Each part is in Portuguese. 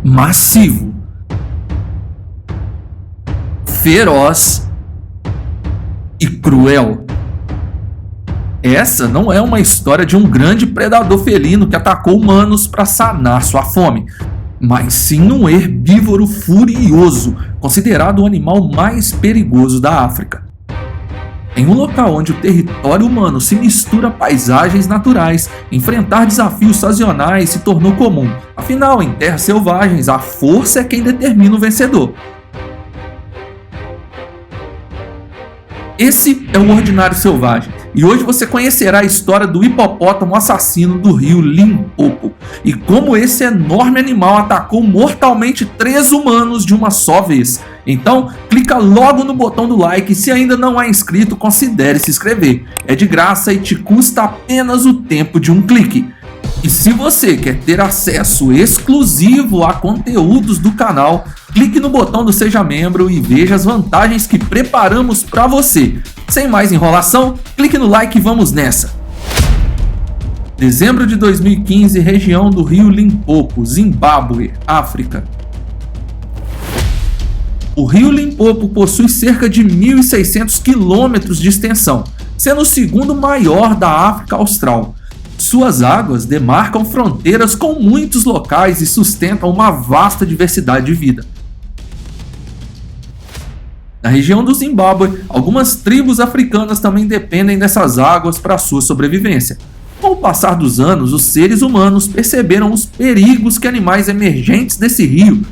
massivo, feroz e cruel. Essa não é uma história de um grande predador felino que atacou humanos para sanar sua fome, mas sim um herbívoro furioso, considerado o animal mais perigoso da África. Em um local onde o território humano se mistura a paisagens naturais, enfrentar desafios sazonais se tornou comum. Afinal, em terras selvagens, a força é quem determina o vencedor. Esse é o Ordinário Selvagem, e hoje você conhecerá a história do hipopótamo assassino do rio Limpopo, e como esse enorme animal atacou mortalmente 3 humanos de uma só vez. Então, clica logo no botão do like e se ainda não é inscrito, considere se inscrever. É de graça e te custa apenas o tempo de um clique. E se você quer ter acesso exclusivo a conteúdos do canal, clique no botão do Seja Membro e veja as vantagens que preparamos para você. Sem mais enrolação, clique no like e vamos nessa! Dezembro de 2015, região do rio Limpopo, Zimbábue, África. O rio Limpopo possui cerca de 1.600 quilômetros de extensão, sendo o segundo maior da África Austral. Suas águas demarcam fronteiras com muitos locais e sustentam uma vasta diversidade de vida. Na região do Zimbábue, algumas tribos africanas também dependem dessas águas para sua sobrevivência. Com o passar dos anos, os seres humanos perceberam os perigos que animais emergentes desse rio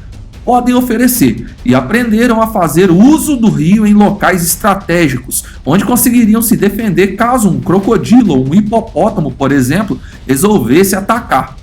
podem oferecer e aprenderam a fazer uso do rio em locais estratégicos, onde conseguiriam se defender caso um crocodilo ou um hipopótamo, por exemplo, resolvesse atacar.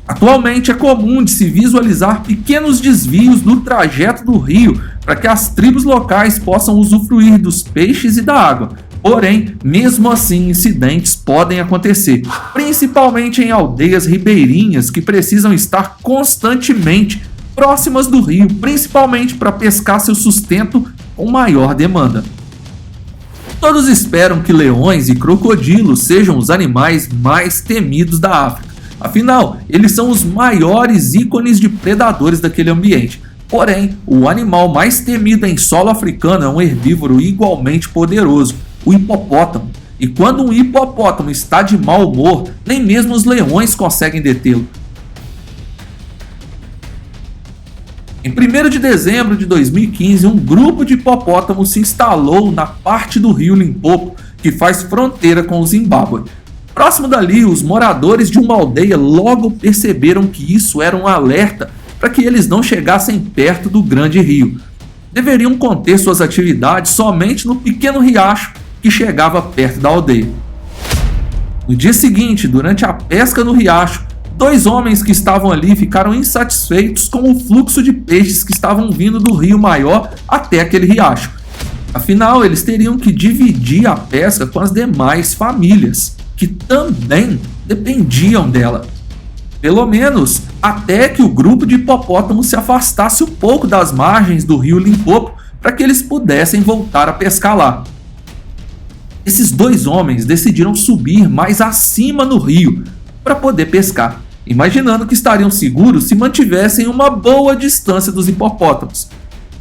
Atualmente é comum de se visualizar pequenos desvios no trajeto do rio para que as tribos locais possam usufruir dos peixes e da água. Porém, mesmo assim, incidentes podem acontecer, principalmente em aldeias ribeirinhas que precisam estar constantemente próximas do rio, principalmente para pescar seu sustento com maior demanda. Todos esperam que leões e crocodilos sejam os animais mais temidos da África. Afinal, eles são os maiores ícones de predadores daquele ambiente. Porém, o animal mais temido em solo africano é um herbívoro igualmente poderoso, o hipopótamo. E quando um hipopótamo está de mau humor, nem mesmo os leões conseguem detê-lo. Em 1º de dezembro de 2015, um grupo de hipopótamos se instalou na parte do rio Limpopo, que faz fronteira com o Zimbábue. Próximo dali, os moradores de uma aldeia logo perceberam que isso era um alerta para que eles não chegassem perto do grande rio. Deveriam conter suas atividades somente no pequeno riacho que chegava perto da aldeia. No dia seguinte, durante a pesca no riacho, 2 homens que estavam ali ficaram insatisfeitos com o fluxo de peixes que estavam vindo do rio maior até aquele riacho. Afinal, eles teriam que dividir a pesca com as demais famílias, que também dependiam dela. Pelo menos até que o grupo de hipopótamos se afastasse um pouco das margens do rio Limpopo para que eles pudessem voltar a pescar lá. Esses 2 homens decidiram subir mais acima no rio para poder pescar, imaginando que estariam seguros se mantivessem uma boa distância dos hipopótamos.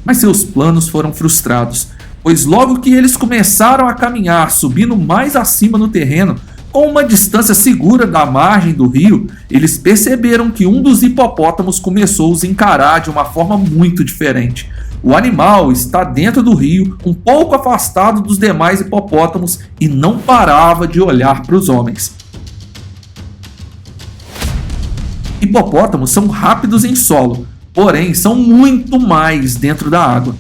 Mas seus planos foram frustrados, pois logo que eles começaram a caminhar subindo mais acima no terreno, com uma distância segura da margem do rio, eles perceberam que um dos hipopótamos começou a os encarar de uma forma muito diferente. O animal está dentro do rio, um pouco afastado dos demais hipopótamos e não parava de olhar para os homens. Hipopótamos são rápidos em solo, porém são muito mais dentro da água.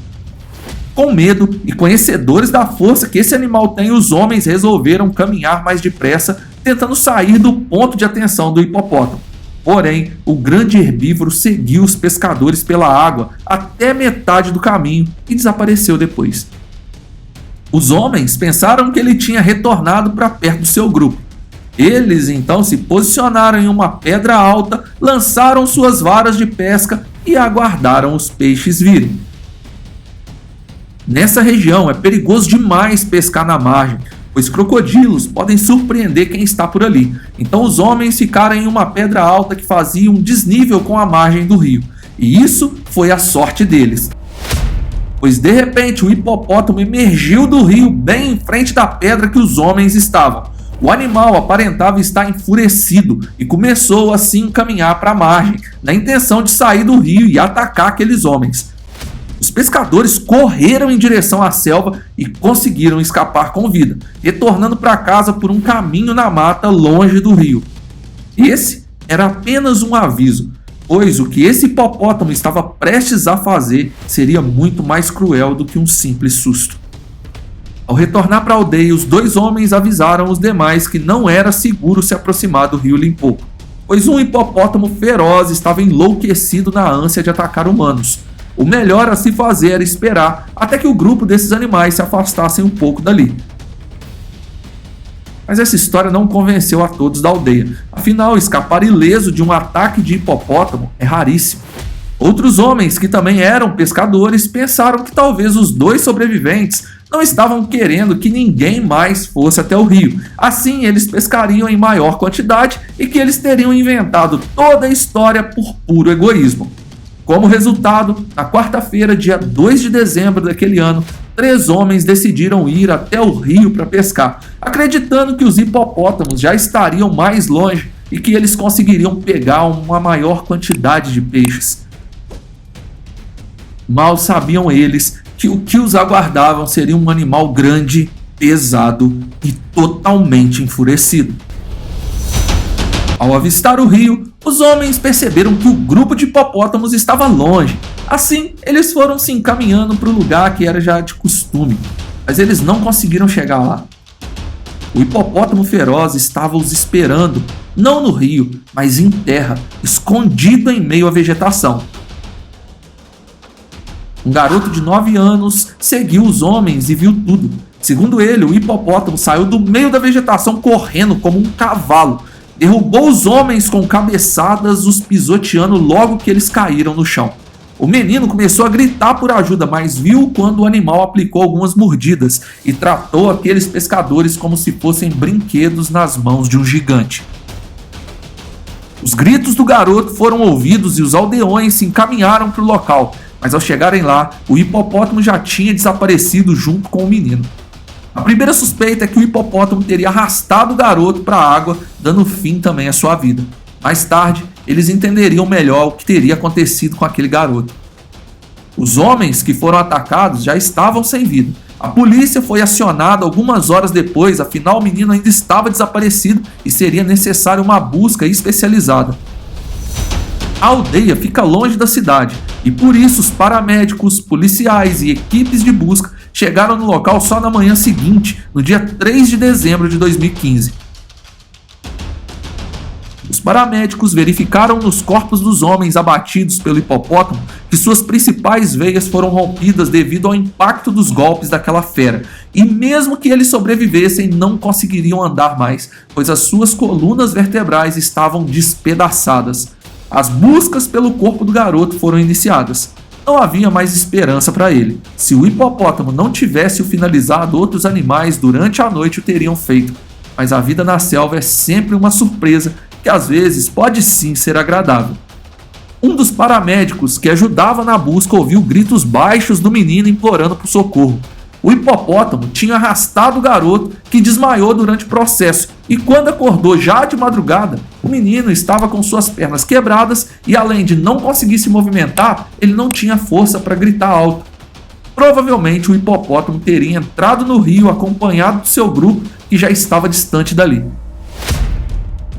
Com medo e conhecedores da força que esse animal tem, os homens resolveram caminhar mais depressa, tentando sair do ponto de atenção do hipopótamo. Porém, o grande herbívoro seguiu os pescadores pela água até metade do caminho e desapareceu depois. Os homens pensaram que ele tinha retornado para perto do seu grupo. Eles então se posicionaram em uma pedra alta, lançaram suas varas de pesca e aguardaram os peixes virem. Nessa região é perigoso demais pescar na margem, pois crocodilos podem surpreender quem está por ali. Então os homens ficaram em uma pedra alta que fazia um desnível com a margem do rio. E isso foi a sorte deles, pois de repente o hipopótamo emergiu do rio bem em frente da pedra que os homens estavam. O animal aparentava estar enfurecido e começou assim a caminhar para a margem, na intenção de sair do rio e atacar aqueles homens. Os pescadores correram em direção à selva e conseguiram escapar com vida, retornando para casa por um caminho na mata longe do rio. Esse era apenas um aviso, pois o que esse hipopótamo estava prestes a fazer seria muito mais cruel do que um simples susto. Ao retornar para a aldeia, os dois homens avisaram os demais que não era seguro se aproximar do rio Limpopo, pois um hipopótamo feroz estava enlouquecido na ânsia de atacar humanos. O melhor a se fazer era esperar até que o grupo desses animais se afastassem um pouco dali. Mas essa história não convenceu a todos da aldeia, afinal, escapar ileso de um ataque de hipopótamo é raríssimo. Outros homens, que também eram pescadores, pensaram que talvez os dois sobreviventes não estavam querendo que ninguém mais fosse até o rio. Assim, eles pescariam em maior quantidade e que eles teriam inventado toda a história por puro egoísmo. Como resultado, na quarta-feira, dia 2 de dezembro daquele ano, 3 homens decidiram ir até o rio para pescar, acreditando que os hipopótamos já estariam mais longe e que eles conseguiriam pegar uma maior quantidade de peixes. Mal sabiam eles que o que os aguardavam seria um animal grande, pesado e totalmente enfurecido. Ao avistar o rio, os homens perceberam que o grupo de hipopótamos estava longe. Assim, eles foram se encaminhando para o lugar que era já de costume, mas eles não conseguiram chegar lá. O hipopótamo feroz estava os esperando, não no rio, mas em terra, escondido em meio à vegetação. Um garoto de 9 anos seguiu os homens e viu tudo. Segundo ele, o hipopótamo saiu do meio da vegetação correndo como um cavalo. Derrubou os homens com cabeçadas, os pisoteando logo que eles caíram no chão. O menino começou a gritar por ajuda, mas viu quando o animal aplicou algumas mordidas e tratou aqueles pescadores como se fossem brinquedos nas mãos de um gigante. Os gritos do garoto foram ouvidos e os aldeões se encaminharam para o local, mas ao chegarem lá, o hipopótamo já tinha desaparecido junto com o menino. A primeira suspeita é que o hipopótamo teria arrastado o garoto para a água, dando fim também à sua vida. Mais tarde, eles entenderiam melhor o que teria acontecido com aquele garoto. Os homens que foram atacados já estavam sem vida. A polícia foi acionada algumas horas depois, afinal o menino ainda estava desaparecido e seria necessária uma busca especializada. A aldeia fica longe da cidade e por isso os paramédicos, policiais e equipes de busca chegaram no local só na manhã seguinte, no dia 3 de dezembro de 2015. Os paramédicos verificaram nos corpos dos homens abatidos pelo hipopótamo que suas principais veias foram rompidas devido ao impacto dos golpes daquela fera, e mesmo que eles sobrevivessem, não conseguiriam andar mais, pois as suas colunas vertebrais estavam despedaçadas. As buscas pelo corpo do garoto foram iniciadas. Não havia mais esperança para ele. Se o hipopótamo não tivesse o finalizado, outros animais durante a noite o teriam feito. Mas a vida na selva é sempre uma surpresa que às vezes pode sim ser agradável. Um dos paramédicos que ajudava na busca ouviu gritos baixos do menino implorando por socorro. O hipopótamo tinha arrastado o garoto, que desmaiou durante o processo, e quando acordou já de madrugada, o menino estava com suas pernas quebradas e, além de não conseguir se movimentar, ele não tinha força para gritar alto. Provavelmente o hipopótamo teria entrado no rio acompanhado do seu grupo, que já estava distante dali.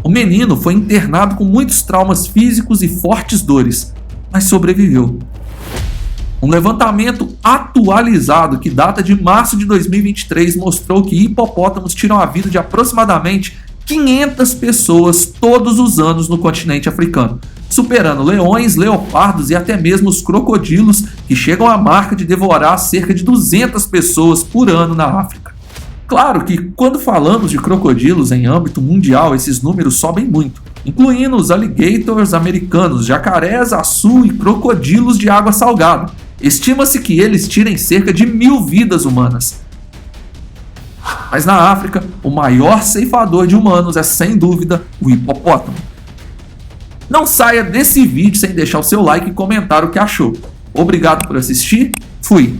O menino foi internado com muitos traumas físicos e fortes dores, mas sobreviveu. Um levantamento atualizado que data de março de 2023 mostrou que hipopótamos tiram a vida de aproximadamente 500 pessoas todos os anos no continente africano, superando leões, leopardos e até mesmo os crocodilos, que chegam à marca de devorar cerca de 200 pessoas por ano na África. Claro que quando falamos de crocodilos em âmbito mundial, esses números sobem muito, incluindo os alligators americanos, jacarés, açu e crocodilos de água salgada. Estima-se que eles tirem cerca de 1000 vidas humanas. Mas na África, o maior ceifador de humanos é sem dúvida o hipopótamo. Não saia desse vídeo sem deixar o seu like e comentar o que achou. Obrigado por assistir, fui!